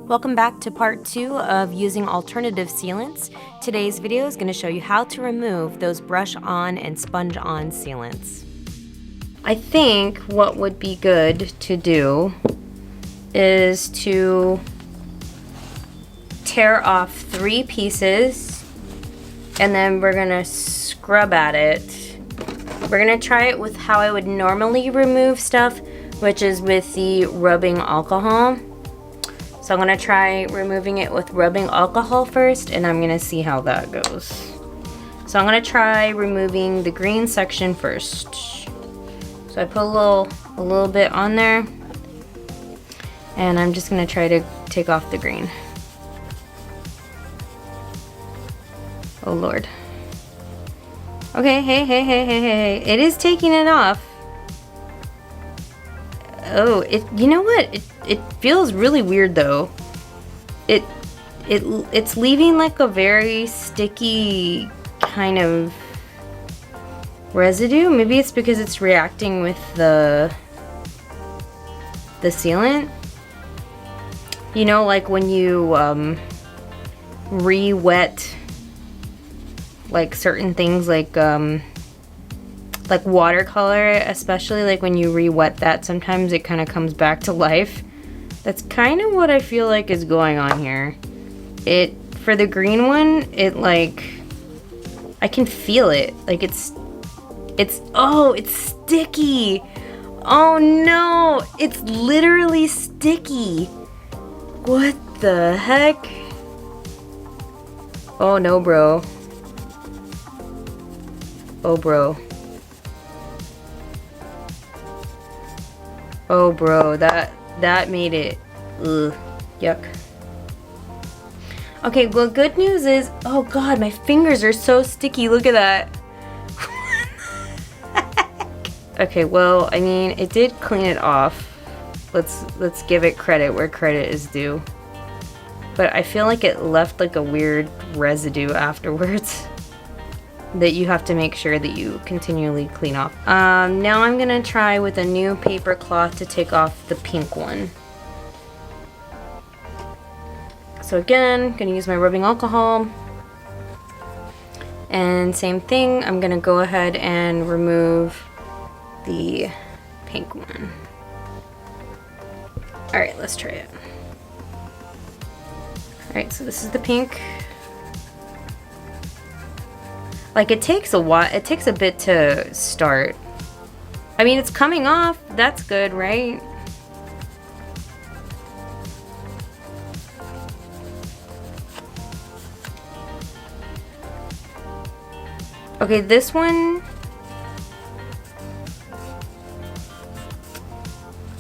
Welcome back to part 2 of using alternative sealants. Today's video is going to show you how to remove those brush on and sponge on sealants. I think what would be good to do is to tear off 3 pieces and then we're going to scrub at it. We're going to try it with how I would normally remove stuff, which is with the rubbing alcohol. So I'm going to try removing it with rubbing alcohol first, and I'm going to see how that goes. So I'm going to try removing the green section first. So I put a little bit on there, and I'm just going to try to take off the green. Oh Lord. Okay, hey. It is taking it off. Oh, you know what? It feels really weird though. It's leaving like a very sticky kind of residue. Maybe it's because it's reacting with the sealant. You know, like when you re-wet like certain things, like watercolor, especially like when you re-wet that, sometimes it kind of comes back to life. That's kind of what I feel like is going on here. For the green one, I can feel it. Like it's sticky. Oh no, it's literally sticky. What the heck? Oh no, bro. Oh bro. Oh bro, that made it, ugh, yuck. Okay, well, good news is, oh god, my fingers are so sticky, look at that. Okay, well, I mean, it did clean it off. Let's give it credit where credit is due. But I feel like it left like a weird residue afterwards that you have to make sure that you continually clean off. Now I'm gonna try with a new paper cloth to take off the pink one. So again, gonna use my rubbing alcohol. And same thing, I'm gonna go ahead and remove the pink one. Alright, let's try it. Alright, so this is the pink. Like, it takes a while, it takes a bit to start. I mean, it's coming off, that's good, right? Okay, this one,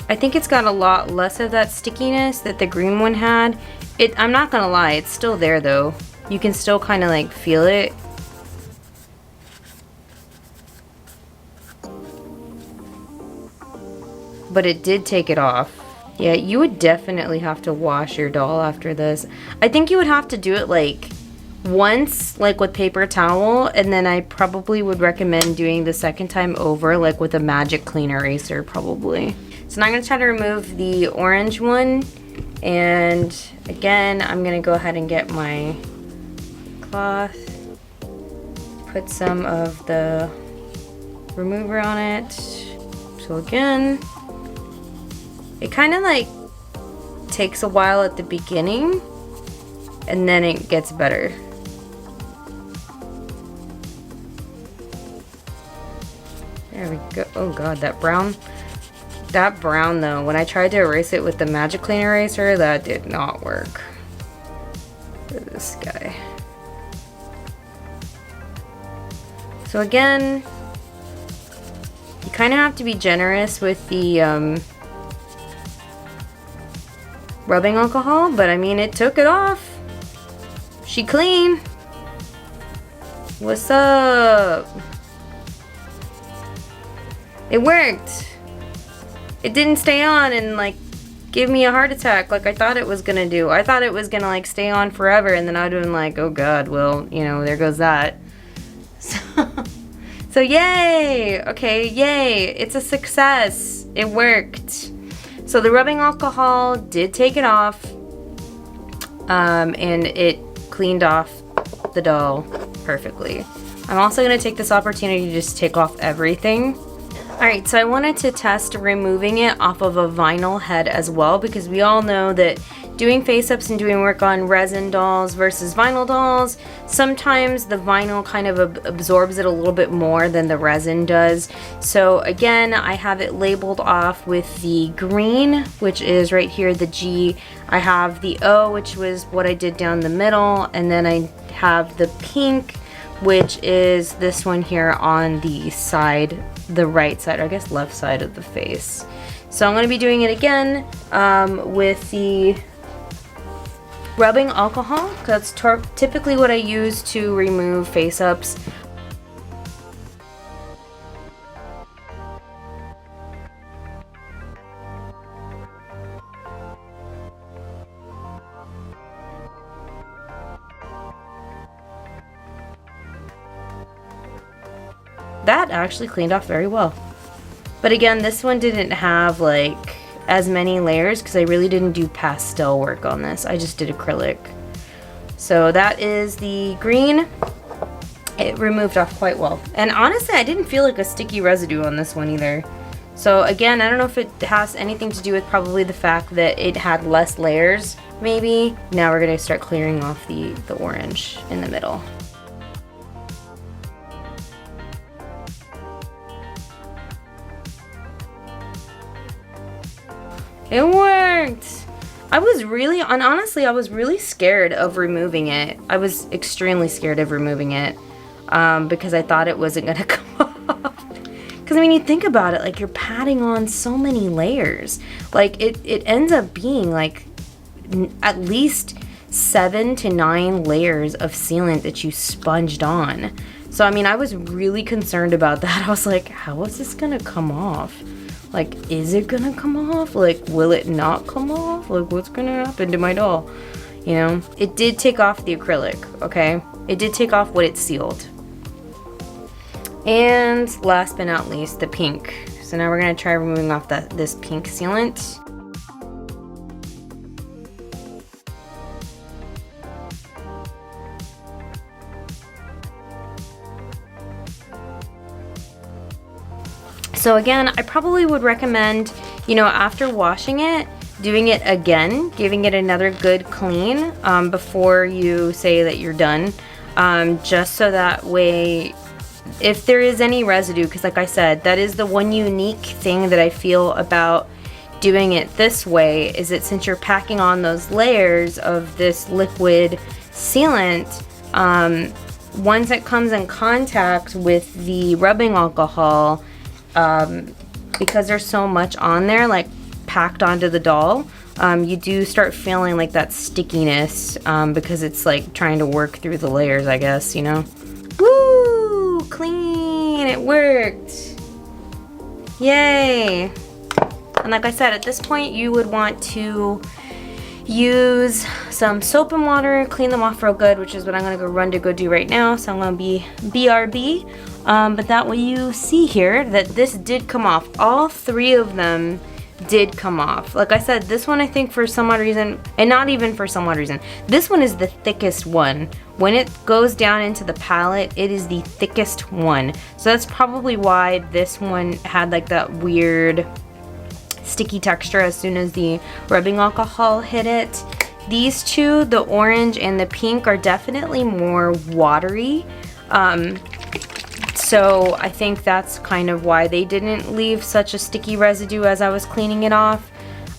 I think it's got a lot less of that stickiness that the green one had. I'm not gonna lie, it's still there though. You can still kind of like feel it. But it did take it off. Yeah, you would definitely have to wash your doll after this. I think you would have to do it like once, like with paper towel, and then I probably would recommend doing the second time over like with a magic clean eraser probably. So now I'm gonna try to remove the orange one, and again I'm gonna go ahead and get my cloth, put some of the remover on it. So again, it kind of like takes a while at the beginning and then it gets better. There we go. Oh god, that brown though, when I tried to erase it with the magic clean eraser, that did not work for this guy. So again, you kind of have to be generous with the rubbing alcohol, but I mean, it took it off. She clean. What's up? It worked. It didn't stay on and like give me a heart attack like I thought it was gonna do. I thought it was gonna like stay on forever, and then I'd have been like, oh god, well, you know, there goes that. So yay! Okay, yay! It's a success. It worked. So the rubbing alcohol did take it off. and it cleaned off the doll perfectly. I'm also going to take this opportunity to just take off everything. Alright, so I wanted to test removing it off of a vinyl head as well, because we all know that doing face-ups and doing work on resin dolls versus vinyl dolls, sometimes the vinyl kind of absorbs it a little bit more than the resin does. So again, I have it labeled off with the green, which is right here, the G. I have the O, which was what I did down the middle, and then I have the pink, which is this one here on the side, the right side, or I guess left side of the face. So I'm going to be doing it again with the rubbing alcohol. That's typically what I use to remove face-ups. That actually cleaned off very well. But again, this one didn't have like as many layers because I really didn't do pastel work on this. I just did acrylic. So that is the green. It removed off quite well. And honestly, I didn't feel like a sticky residue on this one either. So again, I don't know if it has anything to do with probably the fact that it had less layers, maybe. Now we're gonna start clearing off the orange in the middle. It worked! I was really, and honestly, I was really scared of removing it. I was extremely scared of removing it because I thought it wasn't gonna come off. Because I mean, you think about it, like you're patting on so many layers. Like it ends up being like at least 7 to 9 layers of sealant that you sponged on. So I mean, I was really concerned about that. I was like, how is this gonna come off? Like, is it gonna come off? Like, will it not come off? Like, what's gonna happen to my doll? You know? It did take off the acrylic, okay? It did take off what it sealed. And last but not least, the pink. So now we're gonna try removing off this pink sealant. So again, I probably would recommend, you know, after washing it, doing it again, giving it another good clean before you say that you're done. Just so that way, if there is any residue, because like I said, that is the one unique thing that I feel about doing it this way, is that since you're packing on those layers of this liquid sealant, once it comes in contact with the rubbing alcohol, because there's so much on there, like packed onto the doll, you do start feeling like that stickiness because it's like trying to work through the layers, I guess, you know. Woo! Clean! It worked! Yay! And like I said, at this point you would want to use some soap and water, clean them off real good, which is what I'm gonna go do right now. So I'm gonna be BRB. But that way you see here that this did come off. All 3 of them did come off. Like I said, this one I think for some odd reason, and not even for some odd reason, this one is the thickest one. When it goes down into the palette, it is the thickest one. So that's probably why this one had like that weird sticky texture as soon as the rubbing alcohol hit it. These 2, the orange and the pink, are definitely more watery. So I think that's kind of why they didn't leave such a sticky residue as I was cleaning it off.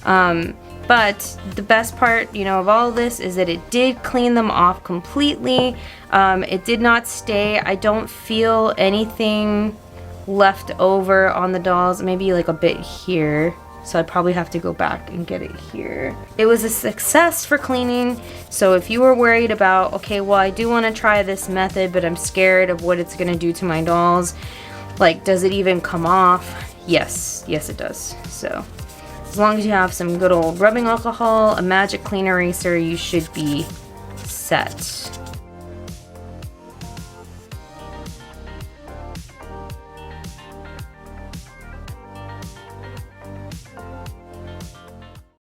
But the best part, you know, of all of this is that it did clean them off completely. It did not stay. I don't feel anything left over on the dolls. Maybe like a bit here. So I probably have to go back and get it here. It was a success for cleaning. So if you were worried about, okay, well, I do want to try this method, but I'm scared of what it's going to do to my dolls. Like, does it even come off? Yes, yes it does. So as long as you have some good old rubbing alcohol, a magic clean eraser, you should be set.